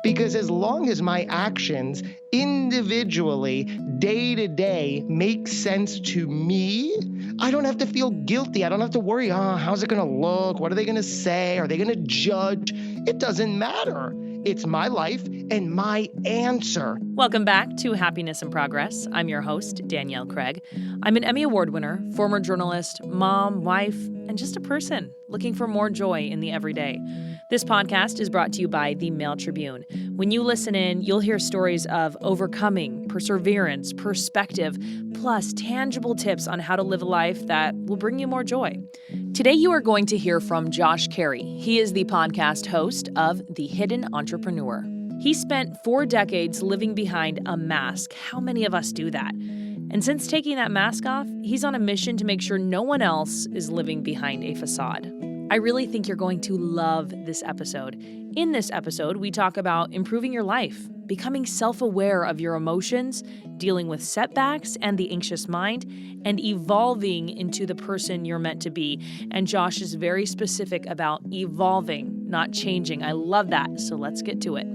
Because as long as my actions individually, day to day, make sense to me, I don't have to feel guilty. I don't have to worry, how's it going to look? What are they going to say? Are they going to judge? It doesn't matter. It's my life and my answer. Welcome back to Happiness in Progress. I'm your host, Danielle Craig. I'm an Emmy Award winner, former journalist, mom, wife, and just a person looking for more joy in the everyday. This podcast is brought to you by the Mail Tribune. When you listen in, you'll hear stories of overcoming, perseverance, perspective, plus tangible tips on how to live a life that will bring you more joy. Today, you are going to hear from Josh Cary. He is the podcast host of The Hidden Entrepreneur. He spent 4 decades living behind a mask. How many of us do that? And since taking that mask off, he's on a mission to make sure no one else is living behind a facade. I really think you're going to love this episode. In this episode, we talk about improving your life, becoming self-aware of your emotions, dealing with setbacks and the anxious mind, and evolving into the person you're meant to be. And Josh is very specific about evolving, not changing. I love that. So let's get to it.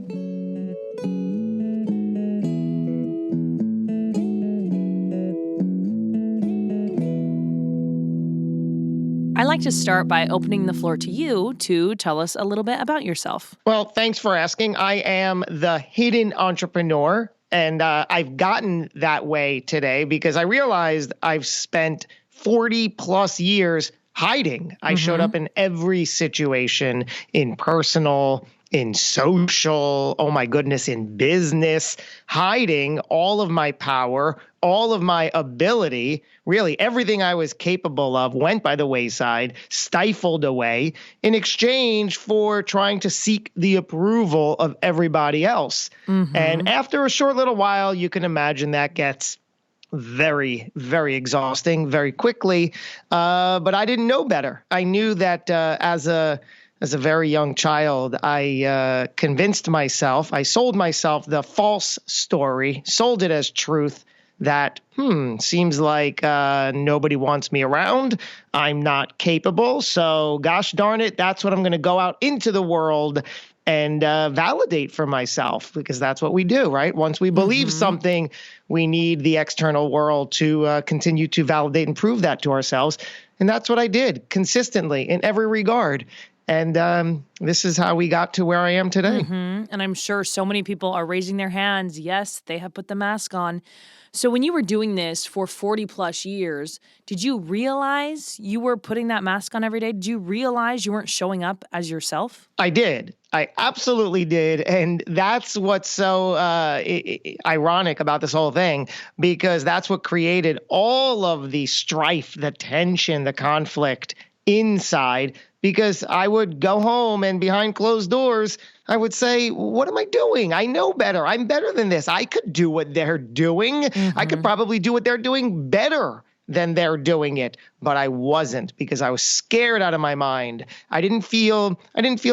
I like to start by opening the floor to you to tell us a little bit about yourself. Well, thanks for asking. I am the hidden entrepreneur, and I've gotten that way today because I realized I've spent 40 plus years hiding. I showed up in every situation, in personal, in social, oh my goodness, in business, hiding all of my power, all of my ability. Really, everything I was capable of went by the wayside, stifled away in exchange for trying to seek the approval of everybody else. And after a short little while, you can imagine that gets very, very exhausting very quickly. But I didn't know better. I knew that as a very young child, I convinced myself, I sold myself the false story, sold it as truth that, seems like nobody wants me around. I'm not capable. So gosh darn it, that's what I'm going to go out into the world and validate for myself, because that's what we do, right? Once we believe something, we need the external world to continue to validate and prove that to ourselves. And that's what I did consistently in every regard. And this is how we got to where I am today. And I'm sure so many people are raising their hands. Yes, they have put the mask on. So when you were doing this for 40 plus years, did you realize you were putting that mask on every day? Did you realize you weren't showing up as yourself? I did. I absolutely did. And that's what's so ironic about this whole thing, because that's what created all of the strife, the tension, the conflict inside. Because I would go home and behind closed doors, I would say, what am I doing? I know better. I'm better than this. I could do what they're doing. I could probably do what they're doing better than they're doing it. But I wasn't, because I was scared out of my mind. I didn't feel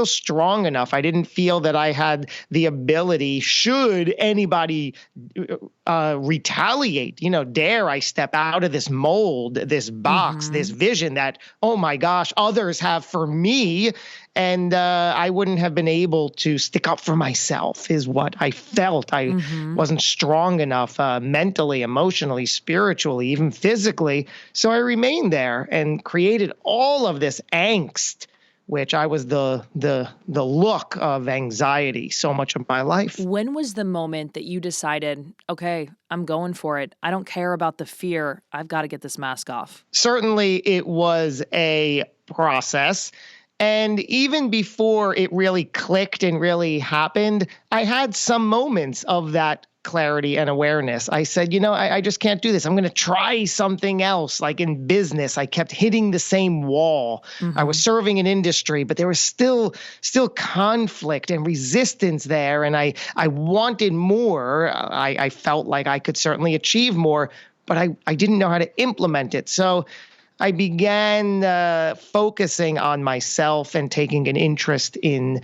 strong enough. I didn't feel that I had the ability, should anybody retaliate, dare I step out of this mold, this box, this vision that, oh my gosh, others have for me. And I wouldn't have been able to stick up for myself, is what I felt. I wasn't strong enough mentally, emotionally, spiritually, even physically. So I remained there and created all of this angst, which I was the look of anxiety so much of my life. When was the moment that you decided, okay, I'm going for it. I don't care about the fear. I've got to get this mask off? Certainly it was a process. And even before it really clicked and really happened, I had some moments of that clarity and awareness. I said, I just can't do this. I'm going to try something else. Like in business, I kept hitting the same wall. I was serving an industry, but there was still conflict and resistance there. And I wanted more. I felt like I could certainly achieve more, but I didn't know how to implement it. So I began focusing on myself and taking an interest in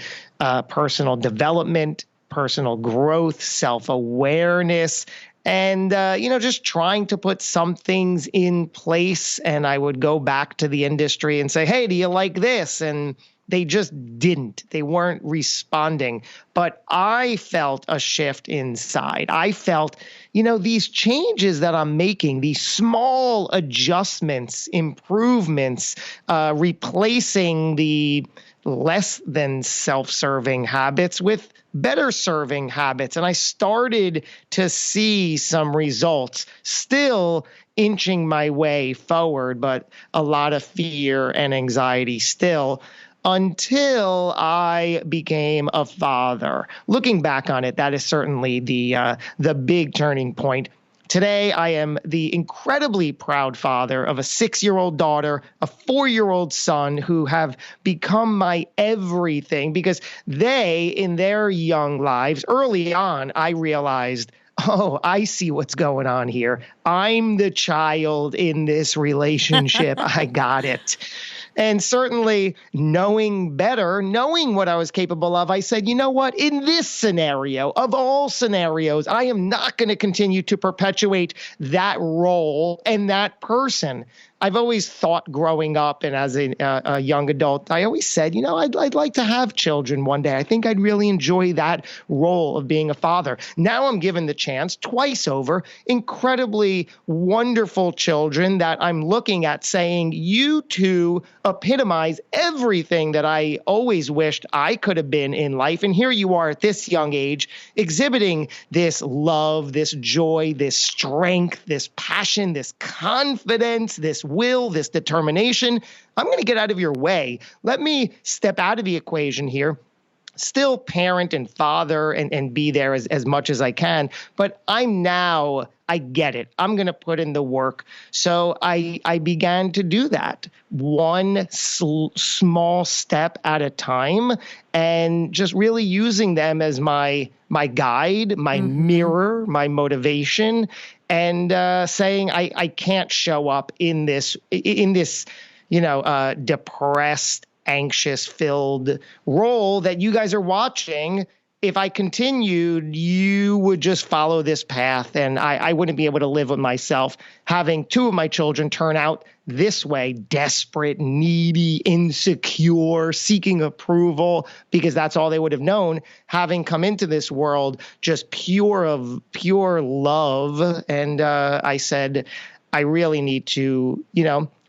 personal development, personal growth, self-awareness, and, just trying to put some things in place. And I would go back to the industry and say, hey, do you like this? And They just didn't. They weren't responding. But I felt a shift inside. I felt, these changes that I'm making, these small adjustments, improvements, replacing the less than self-serving habits with better serving habits. And I started to see some results, still inching my way forward, but a lot of fear and anxiety still, until I became a father. Looking back on it, that is certainly the big turning point. Today, I am the incredibly proud father of a 6-year-old daughter, a 4-year-old son who have become my everything because they, in their young lives, early on, I realized, oh, I see what's going on here. I'm the child in this relationship. I got it. And certainly knowing better, knowing what I was capable of, I said, you know what? In this scenario, of all scenarios, I am not going to continue to perpetuate that role and that person. I've always thought growing up and as a young adult, I always said, I'd like to have children one day. I think I'd really enjoy that role of being a father. Now I'm given the chance twice over, incredibly wonderful children that I'm looking at saying, you two epitomize everything that I always wished I could have been in life. And here you are at this young age, exhibiting this love, this joy, this strength, this passion, this confidence, this will, this determination. I'm going to get out of your way. Let me step out of the equation here. Still parent and father and be there as much as I can. But I get it. I'm going to put in the work. So I began to do that one small step at a time and just really using them as my guide, my mirror, my motivation, and saying I can't show up in this depressed, anxious-filled role that you guys are watching. If I continued, you would just follow this path, and I wouldn't be able to live with myself having 2 of my children turn out this way, desperate, needy, insecure, seeking approval, because that's all they would have known, having come into this world just pure love. And I said, I really need to,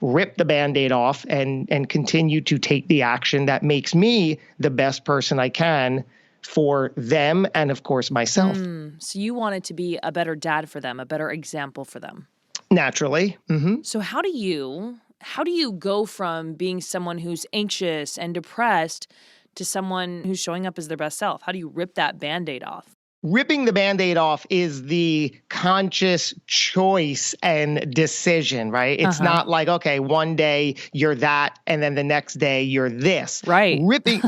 rip the Band-Aid off and continue to take the action that makes me the best person I can for them and, of course, myself. So you wanted to be a better dad for them, a better example for them. Naturally. Mm-hmm. So how do you go from being someone who's anxious and depressed to someone who's showing up as their best self? How do you rip that Band-Aid off? Ripping the Band-Aid off is the conscious choice and decision, right? It's not like, okay, one day you're that, and then the next day you're this. Right. Ripping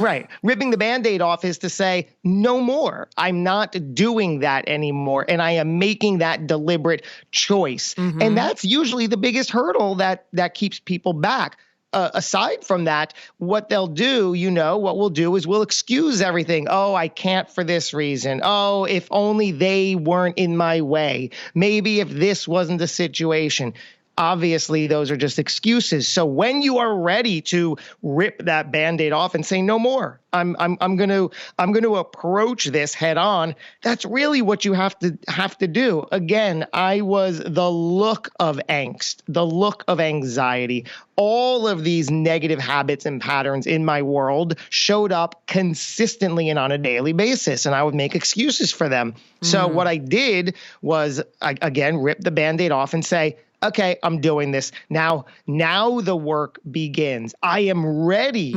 the Band-Aid off is to say, no more. I'm not doing that anymore, and I am making that deliberate choice. And that's usually the biggest hurdle that keeps people back. Aside from that, what they'll do, what we'll do is we'll excuse everything. Oh, I can't for this reason. Oh, if only they weren't in my way. Maybe if this wasn't the situation. Obviously, those are just excuses. So when you are ready to rip that Band-Aid off and say no more, I'm going to approach this head on. That's really what you have to do. Again, I was the look of angst, the look of anxiety. All of these negative habits and patterns in my world showed up consistently and on a daily basis, and I would make excuses for them. So what I did was, again, rip the Band-Aid off and say, okay, I'm doing this. Now the work begins. I am ready.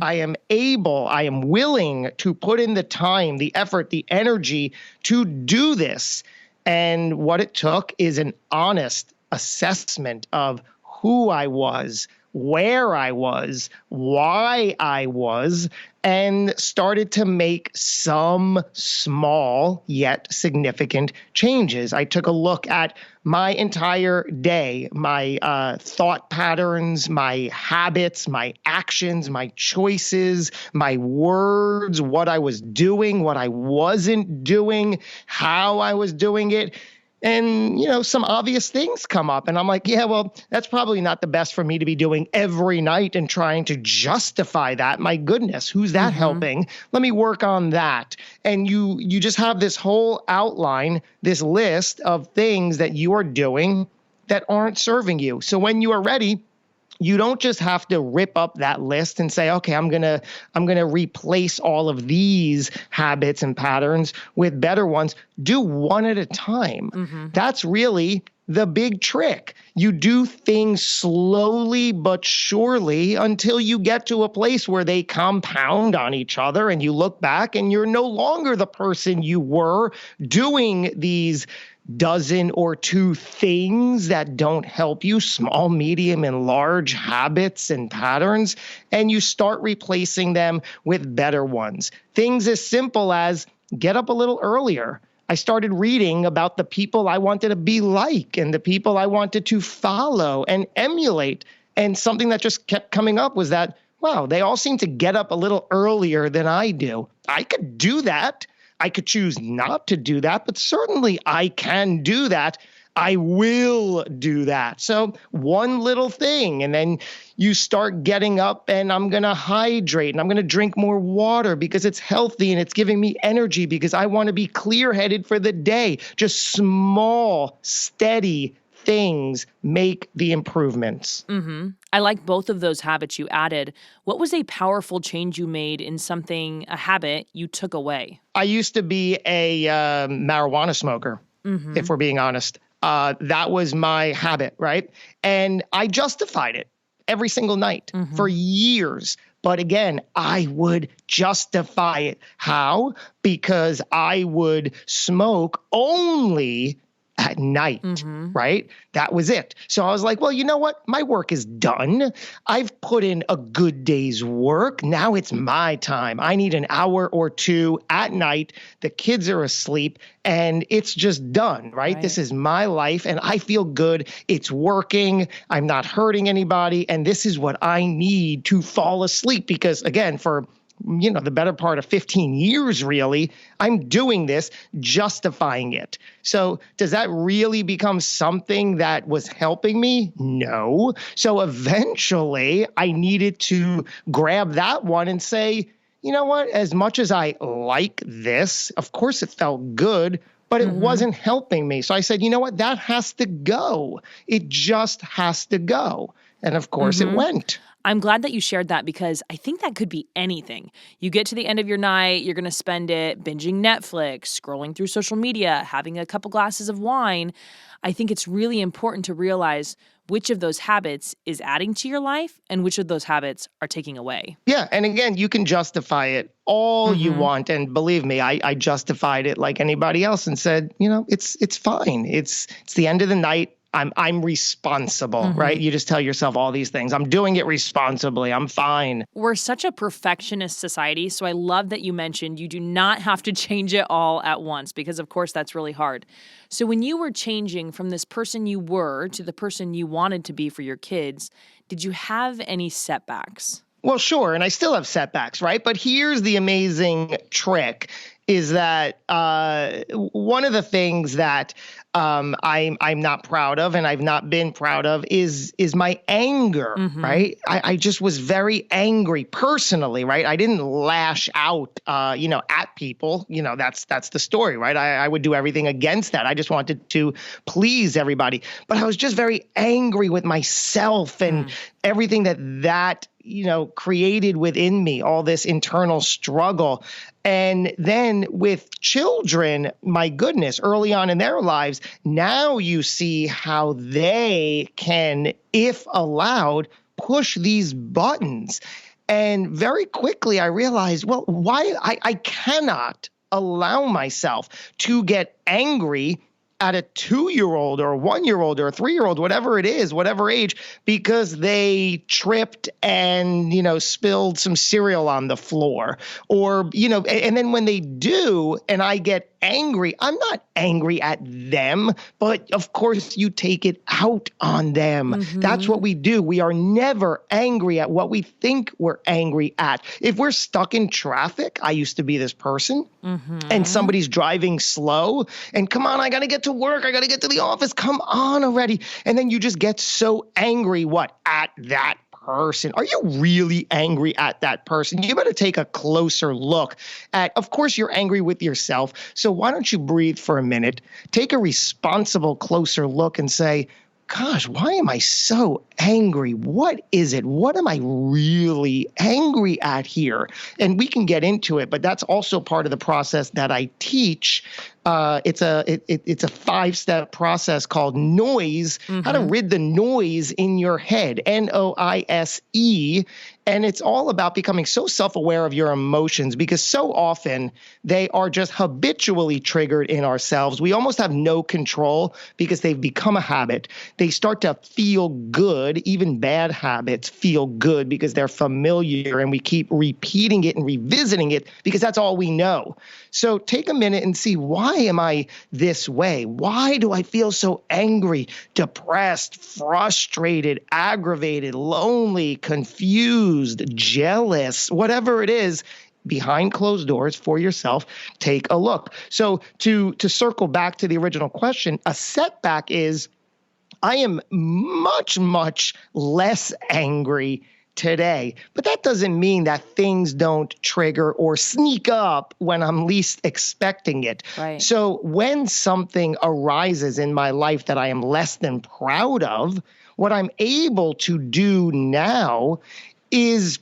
I am able. I am willing to put in the time, the effort, the energy to do this. And what it took is an honest assessment of who I was, where I was, why I was, and started to make some small yet significant changes. I took a look at my entire day, my thought patterns, my habits, my actions, my choices, my words, what I was doing, what I wasn't doing, how I was doing it. and, some obvious things come up. And I'm like, yeah, well, that's probably not the best for me to be doing every night and trying to justify that. My goodness, who's that helping? Let me work on that. And you just have this whole outline, this list of things that you are doing that aren't serving you. So when you are ready, you don't just have to rip up that list and say, okay, I'm going to replace all of these habits and patterns with better ones. Do one at a time. That's really the big trick. You do things slowly but surely until you get to a place where they compound on each other and you look back and you're no longer the person you were doing these dozen or two things that don't help you, small, medium, and large habits and patterns, and you start replacing them with better ones. Things as simple as get up a little earlier. I started reading about the people I wanted to be like and the people I wanted to follow and emulate. And something that just kept coming up was that, wow, they all seem to get up a little earlier than I do. I could do that. I could choose not to do that, but certainly I can do that. I will do that. So one little thing, and then you start getting up and I'm going to hydrate and I'm going to drink more water because it's healthy and it's giving me energy because I want to be clear-headed for the day. Just small, steady things make the improvements. I like both of those habits you added. What was a powerful change you made in a habit you took away? I used to be a marijuana smoker, if we're being honest. That was my habit, right? And I justified it every single night for years. But again, I would justify it. How? Because I would smoke only at night, right? That was it. So I was like, well, you know what? My work is done. I've put in a good day's work. Now it's my time. I need an hour or two at night. The kids are asleep and it's just done, right? This is my life and I feel good. It's working. I'm not hurting anybody. And this is what I need to fall asleep because, again, for the better part of 15 years, really, I'm doing this, justifying it. So does that really become something that was helping me? No. So eventually I needed to grab that one and say, you know what, as much as I like this, of course it felt good, but it wasn't helping me. So I said, you know what, that has to go. It just has to go. And of course it went. I'm glad that you shared that because I think that could be anything. You get to the end of your night, you're going to spend it binging Netflix, scrolling through social media, having a couple glasses of wine. I think it's really important to realize which of those habits is adding to your life and which of those habits are taking away. Yeah. And again, you can justify it all you want. And believe me, I justified it like anybody else and said, it's fine. It's the end of the night. I'm responsible, right? You just tell yourself all these things. I'm doing it responsibly. I'm fine. We're such a perfectionist society, so I love that you mentioned you do not have to change it all at once because, of course, that's really hard. So when you were changing from this person you were to the person you wanted to be for your kids, did you have any setbacks? Well, sure. And I still have setbacks, right? But here's the amazing trick is that one of the things that I'm not proud of and I've not been proud of is my anger, right? I just was very angry personally, right? I didn't lash out, at people. That's the story, right? I would do everything against that. I just wanted to please everybody. But I was just very angry with myself and everything that created within me, all this internal struggle. And then with children, my goodness, early on in their lives, now you see how they can, if allowed, push these buttons. And very quickly I realized, well, why I cannot allow myself to get angry at a 2-year-old or a 1-year-old or a 3-year-old, whatever it is, whatever age, because they tripped and, spilled some cereal on the floor or, and then when they do and I get angry, I'm not angry at them, but of course you take it out on them. That's what we do. We are never angry at what we think we're angry at. If we're stuck in traffic, I used to be this person, and somebody's driving slow, and come on, I got to get to work. I got to get to the office. Come on already. And then you just get so angry, at that person. Are you really angry at that person? You better take a closer look at, of course, you're angry with yourself. So why don't you breathe for a minute, take a responsible, closer look and say, gosh, why am I so angry? What is it? What am I really angry at here? And we can get into it, but that's also part of the process that I teach. It's a 5-step process called noise, how to rid the noise in your head, NOISE. And it's all about becoming so self-aware of your emotions, because so often they are just habitually triggered in ourselves. We almost have no control because they've become a habit. They start to feel good. Even bad habits feel good because they're familiar, and we keep repeating it and revisiting it because that's all we know. So take a minute and see, why am I this way? Why do I feel so angry, depressed, frustrated, aggravated, lonely, confused, jealous, whatever it is? Behind closed doors for yourself, take a look. So to circle back to the original question, a setback is, I am much, much less angry today. But that doesn't mean that things don't trigger or sneak up when I'm least expecting it. Right. So when something arises in my life that I am less than proud of, what I'm able to do now is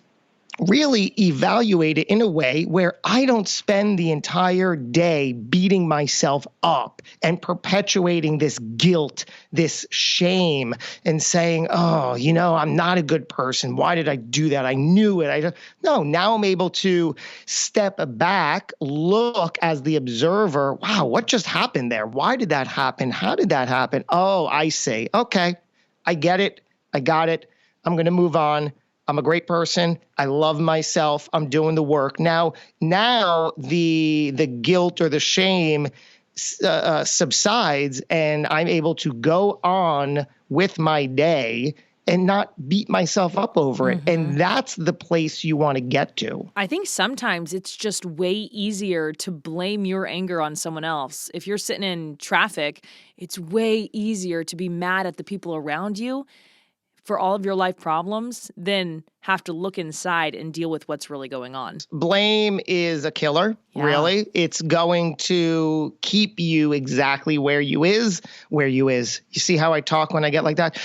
really evaluate it in a way where I don't spend the entire day beating myself up and perpetuating this guilt, this shame, and saying, oh, I'm not a good person. Why did I do that? I knew it. No, now I'm able to step back, look as the observer. Wow, what just happened there? Why did that happen? How did that happen? Oh, I see. Okay, I get it. I got it. I'm going to move on. I'm a great person. I love myself. I'm doing the work. Now the guilt or the shame subsides, and I'm able to go on with my day and not beat myself up over it. And that's the place you want to get to. I think sometimes it's just way easier to blame your anger on someone else. If you're sitting in traffic, it's way easier to be mad at the people around you for all of your life problems than have to look inside and deal with what's really going on. Blame is a killer, really. It's going to keep you exactly where you is. You see how I talk when I get like that?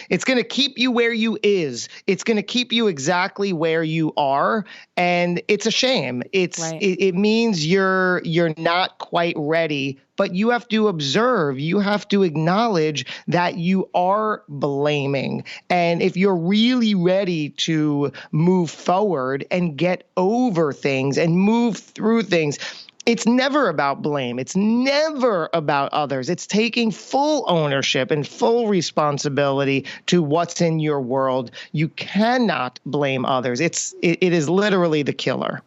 It's going to keep you where you is. It's going to keep you exactly where you are. And it's a shame. It means you're not quite ready, but you have to observe. You have to acknowledge that you are blaming. And if you're really ready to move forward and get over things and move through things, it's never about blame. It's never about others. It's taking full ownership and full responsibility to what's in your world. You cannot blame others. It is literally the killer.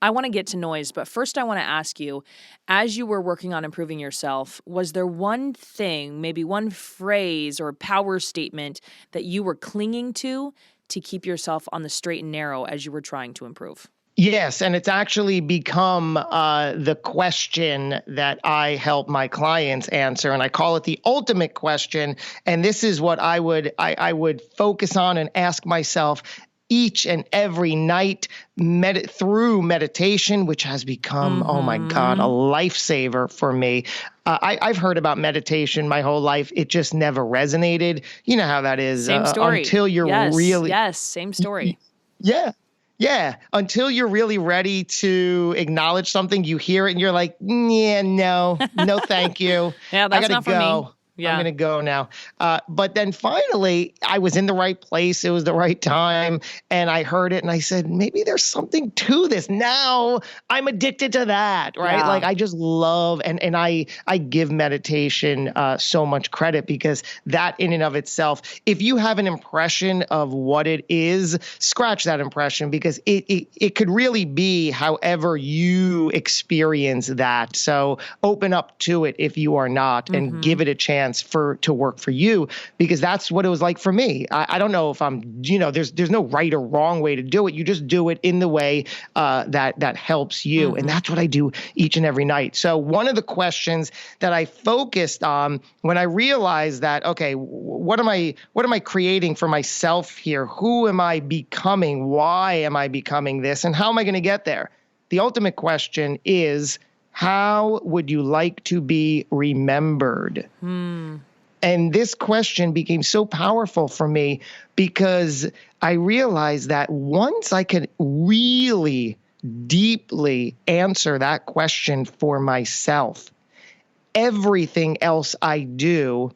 I want to get to noise, but first I want to ask you, as you were working on improving yourself, was there one thing, maybe one phrase or power statement that you were clinging to keep yourself on the straight and narrow as you were trying to improve? Yes, and it's actually become the question that I help my clients answer, and I call it the ultimate question. And this is what I would focus on and ask myself each and every night through meditation, which has become, oh my God, a lifesaver for me. I've heard about meditation my whole life. It just never resonated. You know how that is. Same story. Until you're really... Yes, same story. Yeah. Until you're really ready to acknowledge something, you hear it and you're like, yeah, no, thank you. Yeah, that's I gotta not for go. me. Yeah. I'm going to go now. But then finally, I was in the right place. It was the right time. And I heard it and I said, maybe there's something to this. Now I'm addicted to that, right? Yeah. Like I just love, and I give meditation so much credit because that in and of itself, if you have an impression of what it is, scratch that impression because it could really be however you experience that. So open up to it if you are not and give it a chance to work for you, because that's what it was like for me. I don't know if there's no right or wrong way to do it. You just do it in the way that helps you. And that's what I do each and every night. So one of the questions that I focused on when I realized that, okay, what am I creating for myself here? Who am I becoming? Why am I becoming this? And how am I going to get there? The ultimate question is, how would you like to be remembered? And this question became so powerful for me because I realized that once I could really deeply answer that question for myself, everything else I do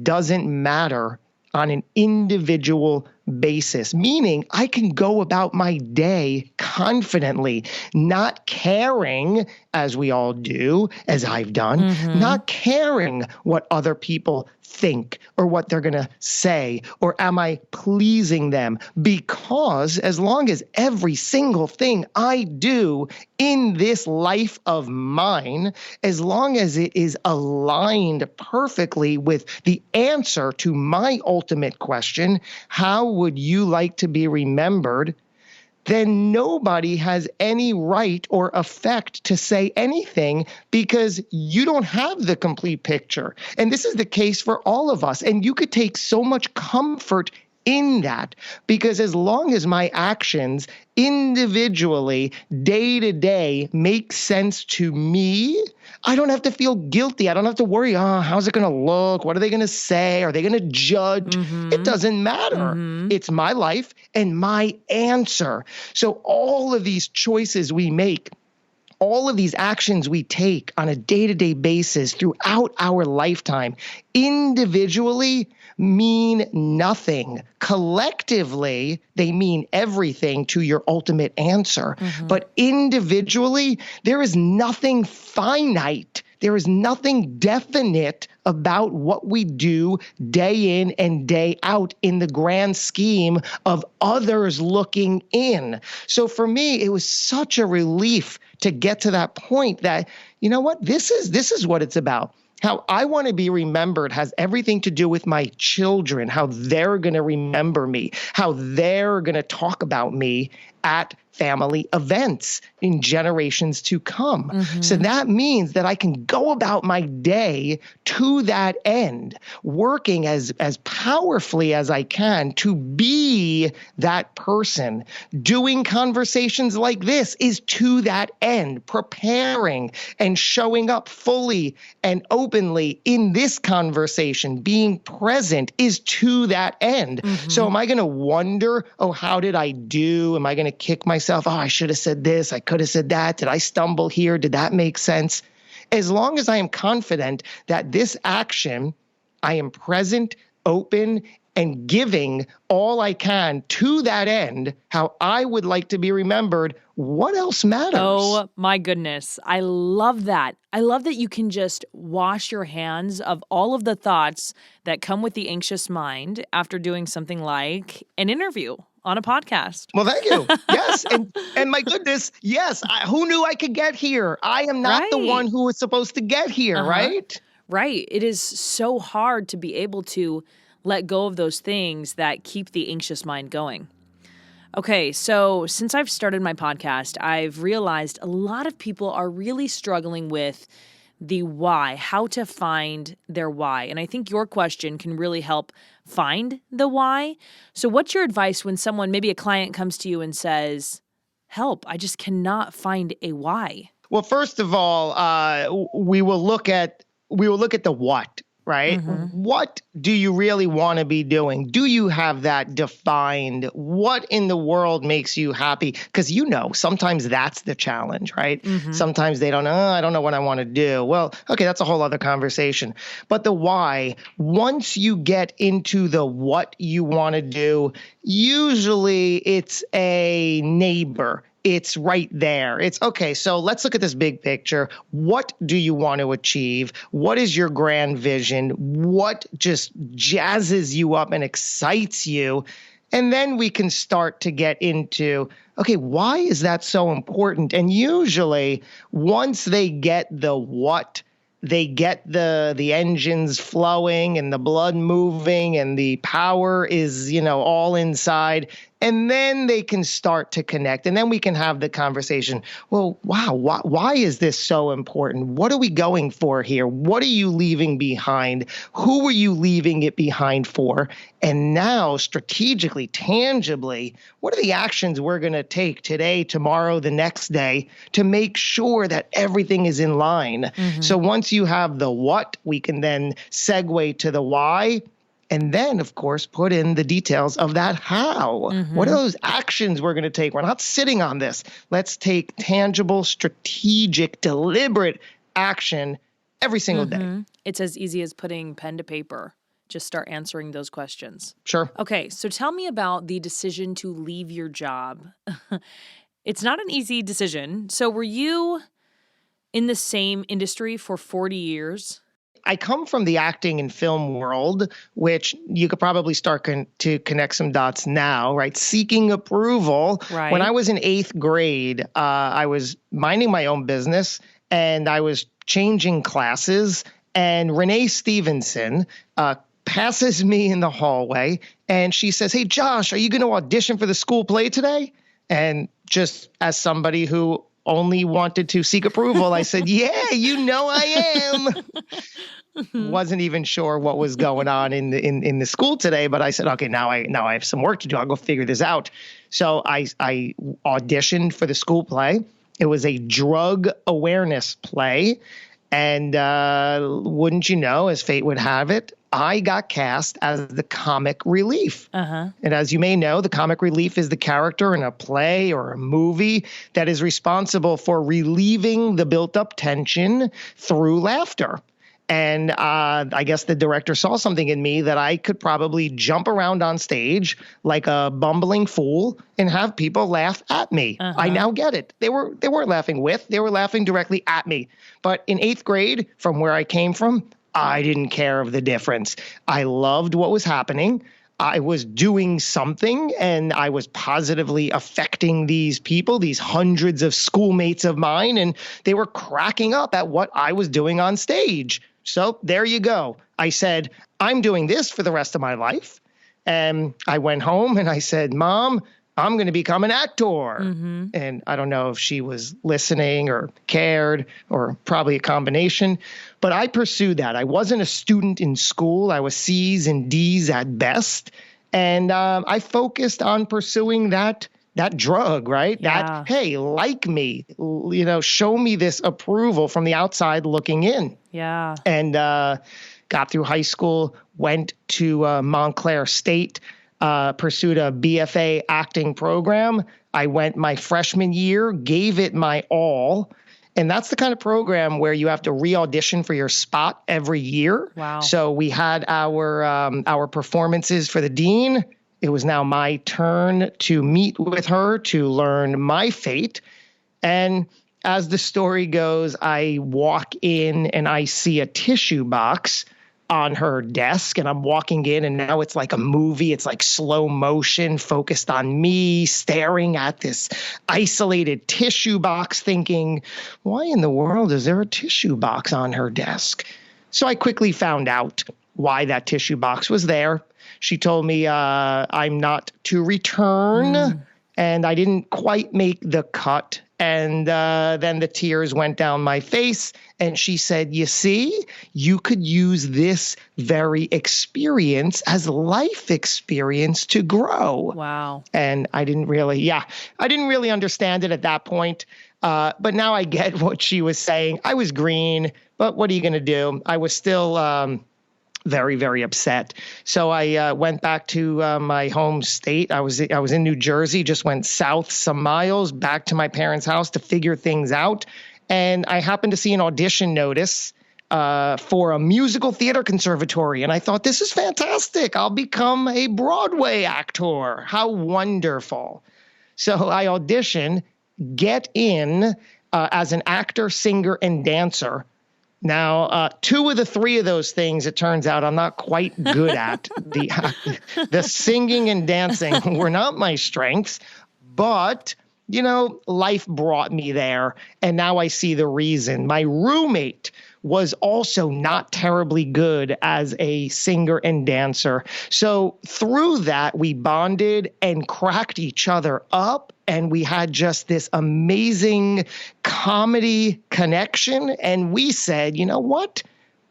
doesn't matter on an individual basis, meaning I can go about my day confidently, not caring, as we all do, as I've done, not caring what other people think or what they're going to say, or am I pleasing them? Because as long as every single thing I do in this life of mine, as long as it is aligned perfectly with the answer to my ultimate question, how would you like to be remembered? Then nobody has any right or effect to say anything because you don't have the complete picture. And this is the case for all of us. And you could take so much comfort in that because as long as my actions individually, day to day, make sense to me, I don't have to feel guilty. I don't have to worry, how's it going to look? What are they going to say? Are they going to judge? It doesn't matter. It's my life and my answer. So all of these choices we make, all of these actions we take on a day-to-day basis throughout our lifetime, individually mean nothing. Collectively, they mean everything to your ultimate answer. But individually, there is nothing finite. There is nothing definite about what we do day in and day out in the grand scheme of others looking in. So for me, it was such a relief to get to that point that, you know what, this is what it's about. How I want to be remembered has everything to do with my children, how they're going to remember me, how they're going to talk about me at family events in generations to come. So that means that I can go about my day to that end, working as powerfully as I can to be that person. Doing conversations like this is to that end, preparing and showing up fully and openly in this conversation, being present is to that end. So am I going to wonder, how did I do? Am I going to kick myself? I should have said this. I could have said that. Did I stumble here? Did that make sense? As long as I am confident that this action, I am present, open, and giving all I can to that end, how I would like to be remembered, what else matters? Oh my goodness. I love that. I love that you can just wash your hands of all of the thoughts that come with the anxious mind after doing something like an interview on a podcast. Well, thank you. Yes. And my goodness, yes. Who knew I could get here? I am not the one who was supposed to get here, right? Right. It is so hard to be able to let go of those things that keep the anxious mind going. Okay, so since I've started my podcast, I've realized a lot of people are really struggling with the why, how to find their why. And I think your question can really help find the why. So what's your advice when someone, maybe a client, comes to you and says, help, I just cannot find a why? Well, first of all, we will look at the what. right? What do you really want to be doing? Do you have that defined? What in the world makes you happy? Because sometimes that's the challenge, right? Sometimes they don't know, I don't know what I want to do. Well, okay, that's a whole other conversation. But the why, once you get into the what you want to do, usually it's a neighbor. It's right there. It's okay. So let's look at this big picture. What do you want to achieve? What is your grand vision? What just jazzes you up and excites you? And then we can start to get into, okay, why is that so important? And usually once they get the what, they get the engines flowing and the blood moving and the power is, all inside. And then they can start to connect. And then we can have the conversation. Well, wow, why is this so important? What are we going for here? What are you leaving behind? Who are you leaving it behind for? And now, strategically, tangibly, what are the actions we're going to take today, tomorrow, the next day to make sure that everything is in line? So once you have the what, we can then segue to the why. And then, of course, put in the details of that how. What are those actions we're going to take? We're not sitting on this. Let's take tangible, strategic, deliberate action every single day. It's as easy as putting pen to paper. Just start answering those questions. Sure. Okay, so tell me about the decision to leave your job. It's not an easy decision. So were you in the same industry for 40 years? I come from the acting and film world, which you could probably start to connect some dots now, right? Seeking approval. Right. When I was in 8th grade, I was minding my own business and I was changing classes. And Renee Stevenson passes me in the hallway and she says, "Hey, Josh, are you going to audition for the school play today?" And just as somebody who only wanted to seek approval, I said, "Yeah, I am." Wasn't even sure what was going on in the school today, but I said, "Okay, now I have some work to do. I'll go figure this out." So I auditioned for the school play. It was a drug awareness play, and wouldn't you know, as fate would have it, I got cast as the comic relief. And as you may know, the comic relief is the character in a play or a movie that is responsible for relieving the built-up tension through laughter. And I guess the director saw something in me that I could probably jump around on stage like a bumbling fool and have people laugh at me. I now get it. They weren't laughing with, they were laughing directly at me. But in 8th grade, from where I came from, I didn't care of the difference. I loved what was happening. I was doing something and I was positively affecting these people, these hundreds of schoolmates of mine, and they were cracking up at what I was doing on stage. So there you go. I said, I'm doing this for the rest of my life. And I went home and I said, "Mom, I'm going to become an actor." And I don't know if she was listening or cared or probably a combination, but I pursued that. I wasn't a student in school. I was C's and D's at best. And I focused on pursuing that drug, right? Yeah. That, hey, like me, show me this approval from the outside looking in. Yeah. And got through high school, went to Montclair State, pursued a BFA acting program. I went my freshman year, gave it my all. And that's the kind of program where you have to re-audition for your spot every year. Wow. So we had our performances for the dean. It was now my turn to meet with her to learn my fate. And as the story goes, I walk in and I see a tissue box on her desk, and I'm walking in and now it's like a movie. It's like slow motion focused on me staring at this isolated tissue box thinking, why in the world is there a tissue box on her desk? So I quickly found out why that tissue box was there. She told me I'm not to return and I didn't quite make the cut. And then the tears went down my face. And she said, "You see, you could use this very experience as life experience to grow." Wow. And I didn't really understand it at that point. But now I get what she was saying. I was green, but what are you going to do? I was still very, very upset. So I went back to my home state. I was in New Jersey, just went south some miles back to my parents' house to figure things out. And I happened to see an audition notice for a musical theater conservatory. And I thought, this is fantastic. I'll become a Broadway actor. How wonderful. So I audition, get in as an actor, singer, and dancer. Now, two of the three of those things, it turns out I'm not quite good at. The singing and dancing were not my strengths, but, life brought me there, and now I see the reason. My roommate was also not terribly good as a singer and dancer. So through that, we bonded and cracked each other up. And we had just this amazing comedy connection. And we said, you know what?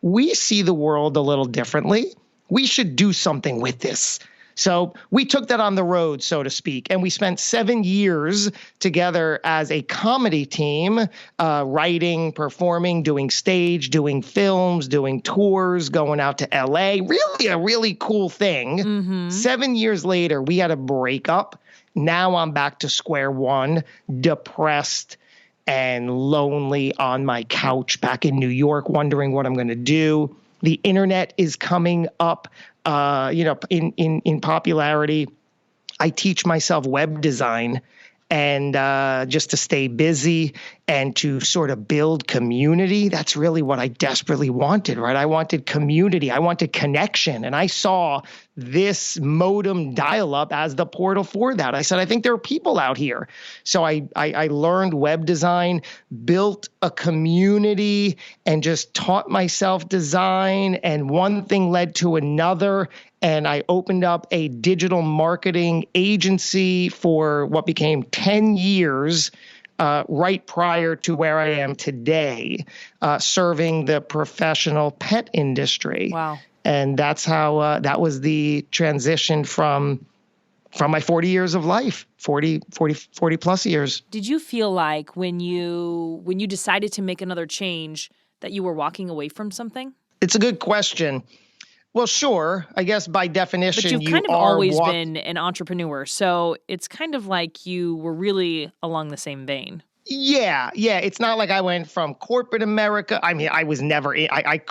We see the world a little differently. We should do something with this. So we took that on the road, so to speak, and we spent 7 years together as a comedy team, writing, performing, doing stage, doing films, doing tours, going out to LA. Really a really cool thing. Mm-hmm. 7 years later, we had a breakup. Now I'm back to square one, depressed and lonely on my couch back in New York, wondering what I'm going to do. The internet is coming up, in popularity. I teach myself web design and just to stay busy and to sort of build community. That's really what I desperately wanted, right? I wanted community. I wanted connection. And I saw this modem dial-up as the portal for that. I said, I think there are people out here. So I learned web design, built a community, and just taught myself design. And one thing led to another. And I opened up a digital marketing agency for what became 10 years, right prior to where I am today, serving the professional pet industry. Wow. And that's how that was the transition from my 40 years of life, 40 plus years. Did you feel like when you decided to make another change that you were walking away from something? It's a good question. Well, sure. I guess by definition, but you've kind of always been an entrepreneur, so it's kind of like you were really along the same vein. Yeah. It's not like I went from corporate America. I mean, I was never, I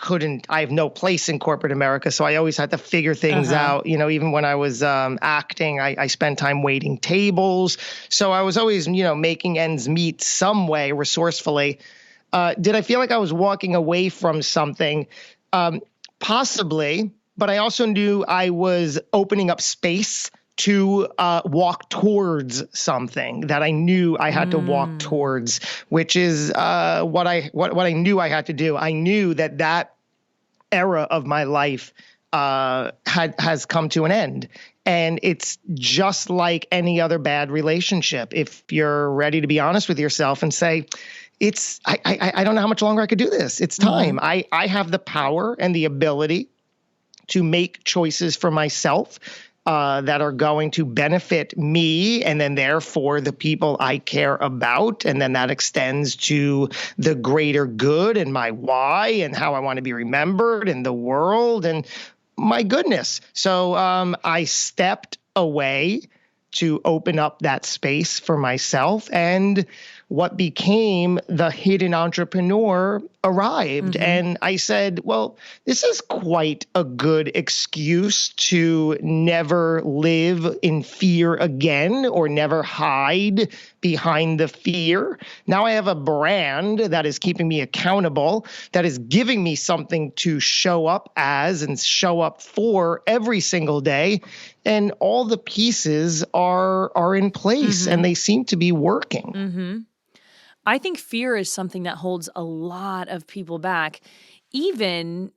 have no place in corporate America. So I always had to figure things out. Even when I was acting, I spent time waiting tables. So I was always, making ends meet some way resourcefully. Did I feel like I was walking away from something? Possibly, but I also knew I was opening up space to walk towards something that I knew I had to walk towards, which is what I knew I had to do. I knew that era of my life has come to an end. And it's just like any other bad relationship. If you're ready to be honest with yourself and say, I don't know how much longer I could do this. It's time. Mm-hmm. I have the power and the ability to make choices for myself that are going to benefit me and then therefore the people I care about. And then that extends to the greater good and my why and how I want to be remembered in the world and my goodness. So I stepped away to open up that space for myself, and what became the hidden entrepreneur arrived. Mm-hmm. And I said, well, this is quite a good excuse to never live in fear again or never hide behind the fear. Now I have a brand that is keeping me accountable, that is giving me something to show up as and show up for every single day. And all the pieces are in place, and they seem to be working. Mm-hmm. I think fear is something that holds a lot of people back, even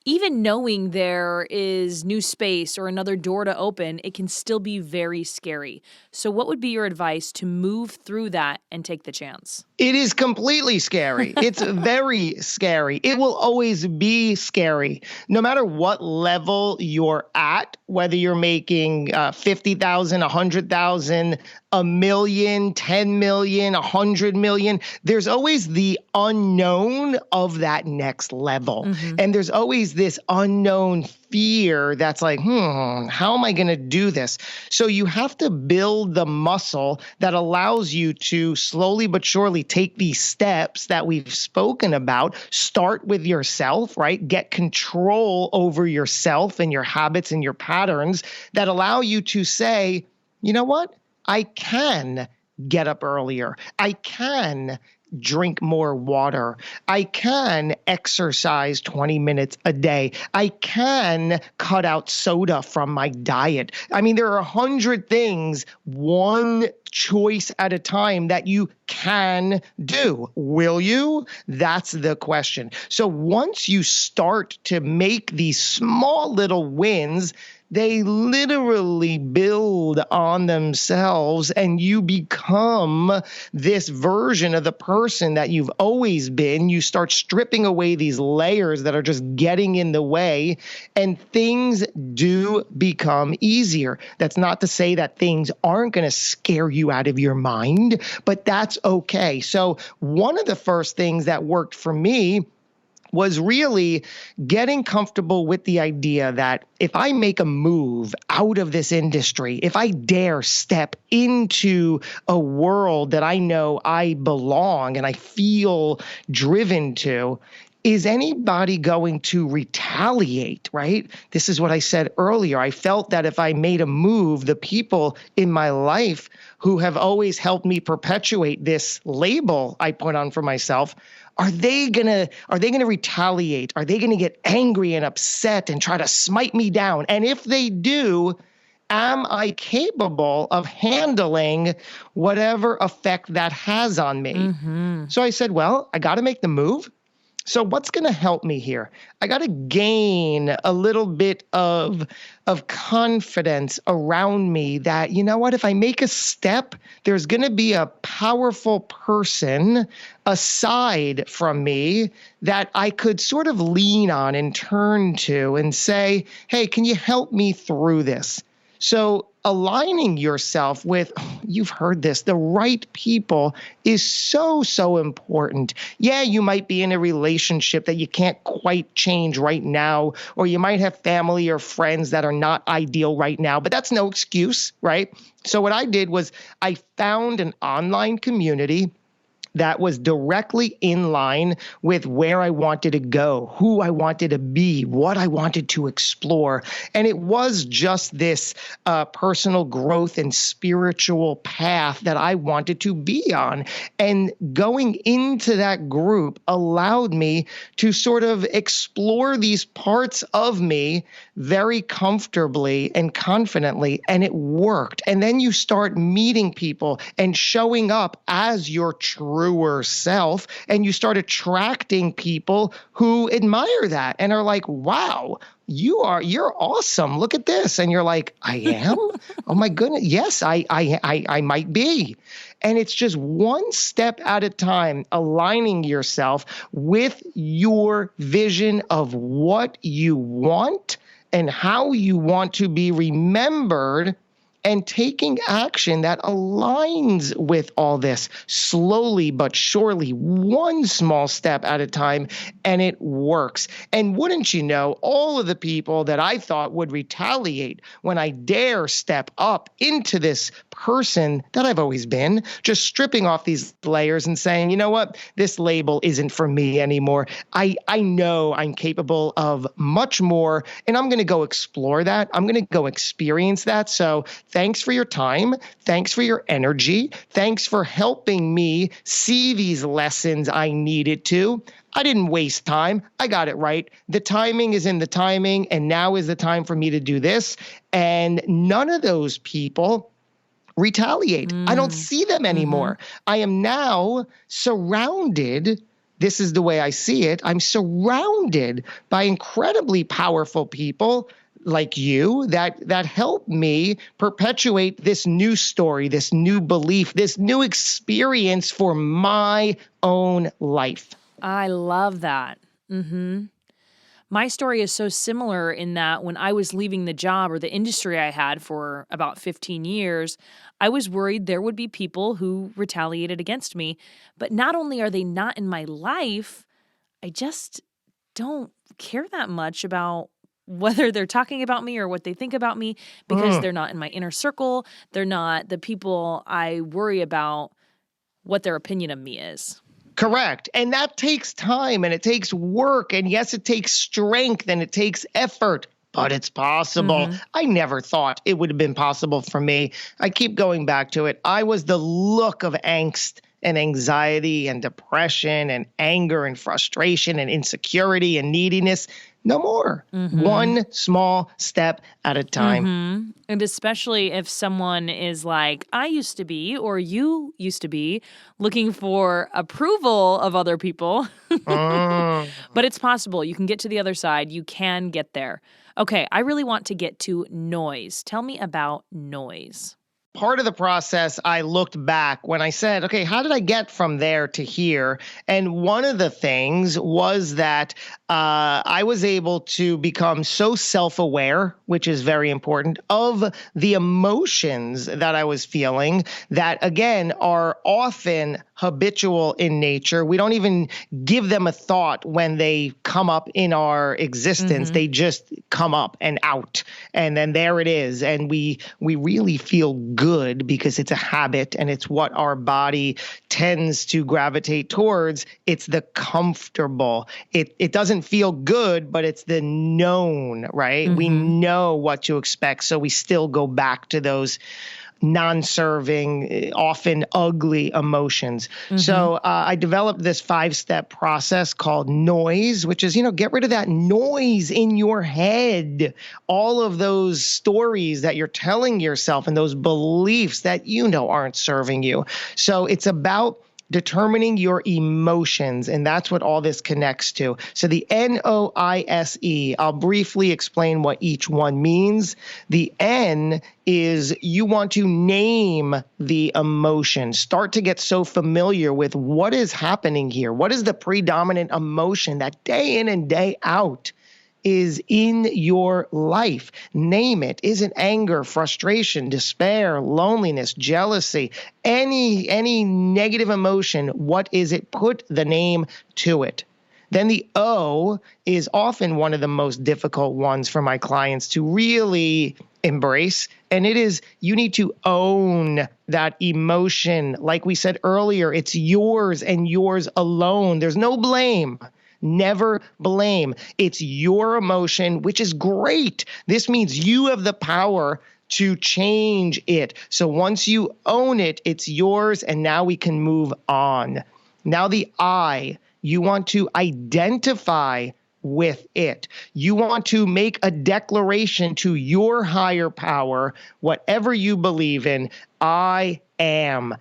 knowing there is new space or another door to open. It can still be very scary. So what would be your advice to move through that and take the chance? It is completely scary. It's very scary. It will always be scary. No matter what level you're at, whether you're making 50,000, 100,000 1 million, 10 million, 100 million. There's always the unknown of that next level. And there's always this unknown fear that's like, how am I going to do this? So you have to build the muscle that allows you to slowly but surely take these steps that we've spoken about. Start with yourself, right? Get control over yourself and your habits and your patterns that allow you to say, you know what? I can get up earlier. I can drink more water. I can exercise 20 minutes a day. I can cut out soda from my diet. I mean, there are 100 things, one choice at a time that you can do. Will you? That's the question. So once you start to make these small little wins, they literally build on themselves and you become this version of the person that you've always been. You start stripping away these layers that are just getting in the way and things do become easier. That's not to say that things aren't going to scare you out of your mind, but that's okay. So one of the first things that worked for me was really getting comfortable with the idea that if I make a move out of this industry, if I dare step into a world that I know I belong and I feel driven to, is anybody going to retaliate, right? This is what I said earlier. I felt that if I made a move, the people in my life who have always helped me perpetuate this label I put on for myself, are they gonna retaliate? Are they gonna get angry and upset and try to smite me down? And if they do, am I capable of handling whatever effect that has on me? So I said, well, I got to make the move. So what's going to help me here? I got to gain a little bit of confidence around me that, you know what, if I make a step, there's going to be a powerful person aside from me that I could sort of lean on and turn to and say, hey, can you help me through this? So aligning yourself with, you've heard this, the right people is so, so important. Yeah, you might be in a relationship that you can't quite change right now, or you might have family or friends that are not ideal right now, but that's no excuse, right? So what I did was I found an online community that was directly in line with where I wanted to go, who I wanted to be, what I wanted to explore. And it was just this personal growth and spiritual path that I wanted to be on. And going into that group allowed me to sort of explore these parts of me very comfortably and confidently, and it worked. And then you start meeting people and showing up as your truer self, and you start attracting people who admire that and are like, wow, you're awesome. Look at this. And you're like, I am? Oh my goodness. Yes, I might be. And it's just one step at a time, aligning yourself with your vision of what you want and how you want to be remembered, and taking action that aligns with all this slowly but surely, one small step at a time, and it works. And wouldn't you know, all of the people that I thought would retaliate when I dare step up into this person that I've always been, just stripping off these layers and saying, you know what, this label isn't for me anymore. I know I'm capable of much more, and I'm going to go explore that. I'm going to go experience that. So thanks for your time. Thanks for your energy. Thanks for helping me see these lessons I needed to. I didn't waste time. I got it right. The timing is in the timing, and now is the time for me to do this. And none of those people retaliate. I don't see them anymore. I am now surrounded. This is the way I see it. I'm surrounded by incredibly powerful people like you that help me perpetuate this new story, this new belief, this new experience for my own life. I love that. My story is so similar in that when I was leaving the job or the industry I had for about 15 years, I was worried there would be people who retaliated against me. But not only are they not in my life, I just don't care that much about whether they're talking about me or what they think about me because they're not in my inner circle. They're not the people I worry about what their opinion of me is. Correct. And that takes time and it takes work. And yes, it takes strength and it takes effort, but it's possible. I never thought it would have been possible for me. I keep going back to it. I was the look of angst and anxiety and depression and anger and frustration and insecurity and neediness. No more. One small step at a time. And especially if someone is like, I used to be, or you used to be, looking for approval of other people. But it's possible. You can get to the other side. You can get there. Okay, I really want to get to noise. Tell me about noise. Part of the process, I looked back when I said, okay, how did I get from there to here? And one of the things was that I was able to become so self-aware, which is very important, of the emotions that I was feeling that, again, are often habitual in nature. We don't even give them a thought when they come up in our existence. They just come up and out. And then there it is. And we really feel good because it's a habit and it's what our body tends to gravitate towards. It's the comfortable. It doesn't feel good, but it's the known, right? We know what to expect. So we still go back to those non-serving, often ugly emotions. So I developed this 5-step process called noise, which is, get rid of that noise in your head, all of those stories that you're telling yourself and those beliefs that aren't serving you. So it's about determining your emotions, and that's what all this connects to. So the NOISE, I'll briefly explain what each one means. The N is you want to name the emotion. Start to get so familiar with what is happening here. What is the predominant emotion that day in and day out is in your life? Name it. Is it anger, frustration, despair, loneliness, jealousy, any negative emotion? What is it? Put the name to it. Then the O is often one of the most difficult ones for my clients to really embrace. And it is, you need to own that emotion. Like we said earlier, it's yours and yours alone. There's no blame. Never blame. It's your emotion, which is great. This means you have the power to change it. So once you own it, it's yours, and now we can move on. Now the I, you want to identify with it. You want to make a declaration to your higher power, whatever you believe in. I am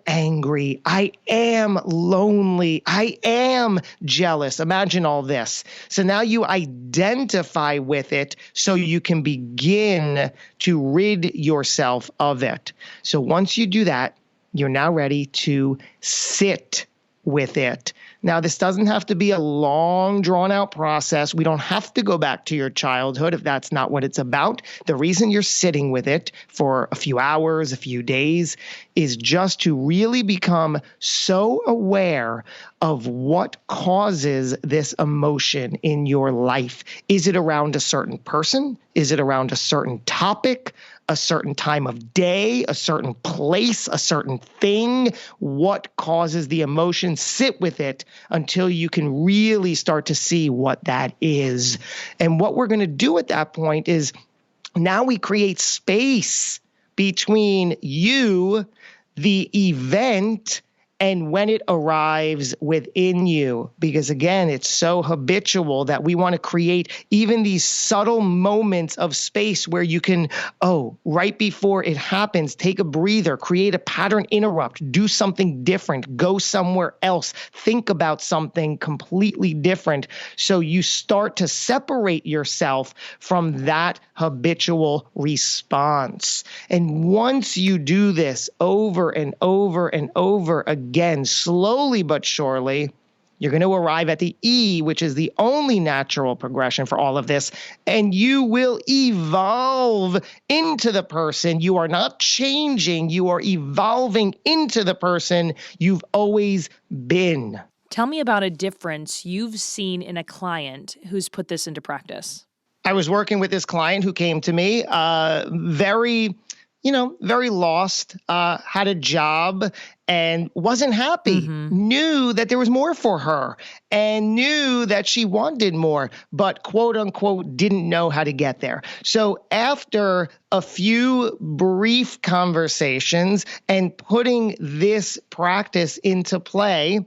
angry. I am lonely. I am jealous. Imagine all this. So now you identify with it so you can begin to rid yourself of it. So once you do that, you're now ready to sit with it. Now, this doesn't have to be a long, drawn-out process. We don't have to go back to your childhood if that's not what it's about. The reason you're sitting with it for a few hours, a few days, is just to really become so aware of what causes this emotion in your life. Is it around a certain person? Is it around a certain topic? A certain time of day, a certain place, a certain thing? What causes the emotion? Sit with it until you can really start to see what that is. And what we're going to do at that point is now we create space between you, the event, and when it arrives within you. Because again, it's so habitual that we want to create even these subtle moments of space where you can, right before it happens, take a breather, create a pattern interrupt, do something different, go somewhere else, think about something completely different. So you start to separate yourself from that habitual response. And once you do this over and over and over again, slowly but surely, You're going to arrive at the E, which is the only natural progression for all of this, and you will evolve into the person. You are not changing. You are evolving into the person you've always been. Tell me about a difference you've seen in a client who's put this into practice. I was working with this client who came to me, very lost, had a job and wasn't happy, knew that there was more for her and knew that she wanted more, but quote unquote, didn't know how to get there. So after a few brief conversations and putting this practice into play,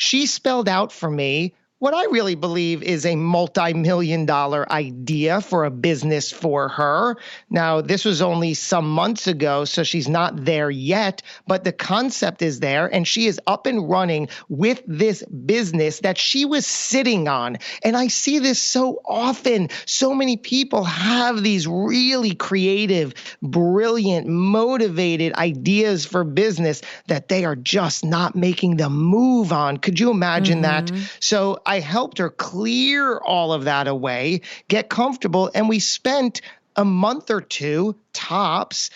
she spelled out for me what I really believe is a multi-million-dollar idea for a business for her. Now, this was only some months ago, so she's not there yet, but the concept is there, and she is up and running with this business that she was sitting on. And I see this so often. So many people have these really creative, brilliant, motivated ideas for business that they are just not making the move on. Could you imagine that? So I helped her clear all of that away, get comfortable, and we spent a month or two tops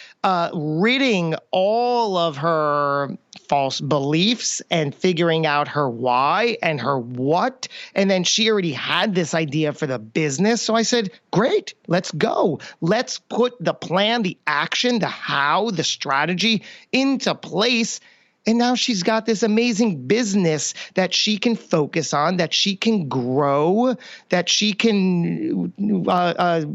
ridding all of her false beliefs and figuring out her why and her what. And then she already had this idea for the business. So I said, great, let's go. Let's put the plan, the action, the how, the strategy into place. And now she's got this amazing business that she can focus on, that she can grow, that she can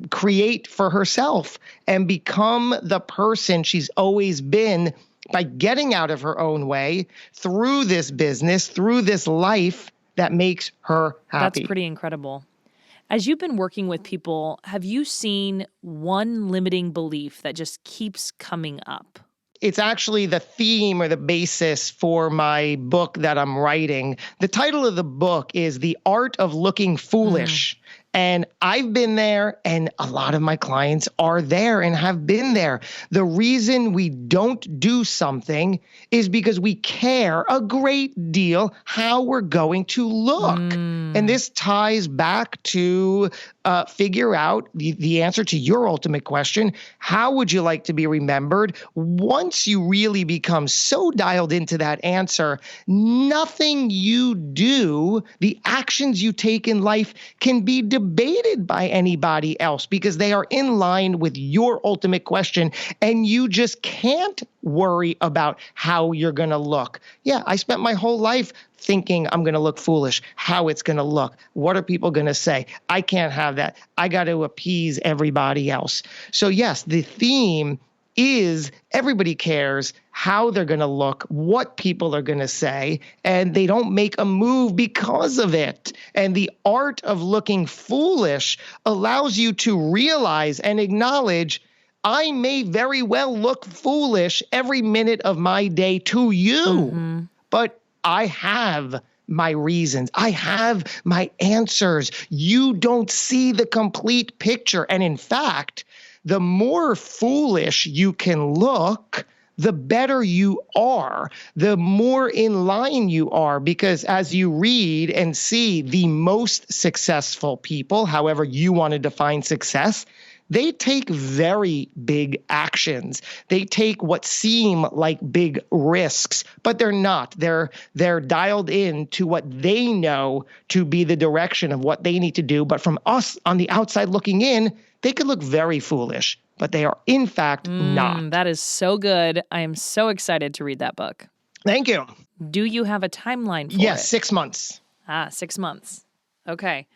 create for herself and become the person she's always been by getting out of her own way through this business, through this life that makes her happy. That's pretty incredible. As you've been working with people, have you seen one limiting belief that just keeps coming up? It's actually the theme or the basis for my book that I'm writing. The title of the book is The Art of Looking Foolish. And I've been there, and a lot of my clients are there and have been there. The reason we don't do something is because we care a great deal how we're going to look. And this ties back to figure out the answer to your ultimate question. How would you like to be remembered? Once you really become so dialed into that answer, nothing you do, the actions you take in life can be debated by anybody else because they are in line with your ultimate question, and you just can't worry about how you're going to look. Yeah, I spent my whole life thinking I'm going to look foolish, how it's going to look, what are people going to say? I can't have that. I got to appease everybody else. So yes, the theme is everybody cares how they're going to look, what people are going to say, and they don't make a move because of it. And the art of looking foolish allows you to realize and acknowledge, I may very well look foolish every minute of my day to you, but I have my reasons. I have my answers. You don't see the complete picture. And in fact, the more foolish you can look, the better you are, the more in line you are, because as you read and see the most successful people, however you want to define success, they take very big actions. They take what seem like big risks, but they're not. They're dialed in to what they know to be the direction of what they need to do. But from us on the outside looking in, they could look very foolish, but they are in fact not. That is so good. I am so excited to read that book. Thank you. Do you have a timeline for it? Yes, 6 months. 6 months. Okay.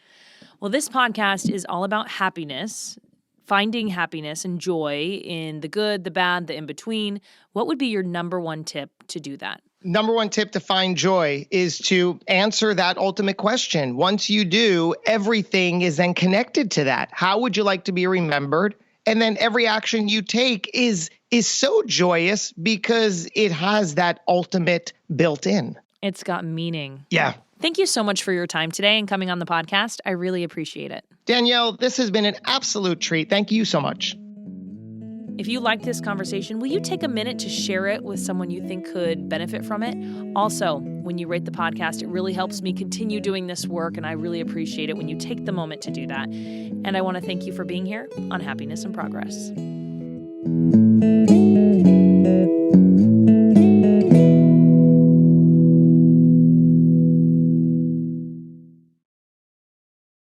Well, this podcast is all about happiness, finding happiness and joy in the good, the bad, the in-between. What would be your number one tip to do that? Number one tip to find joy is to answer that ultimate question. Once you do, everything is then connected to that. How would you like to be remembered? And then every action you take is so joyous because it has that ultimate built in. It's got meaning. Yeah. Thank you so much for your time today and coming on the podcast. I really appreciate it. Danielle, this has been an absolute treat. Thank you so much. If you like this conversation, will you take a minute to share it with someone you think could benefit from it? Also, when you rate the podcast, it really helps me continue doing this work, and I really appreciate it when you take the moment to do that. And I want to thank you for being here on Happiness in Progress.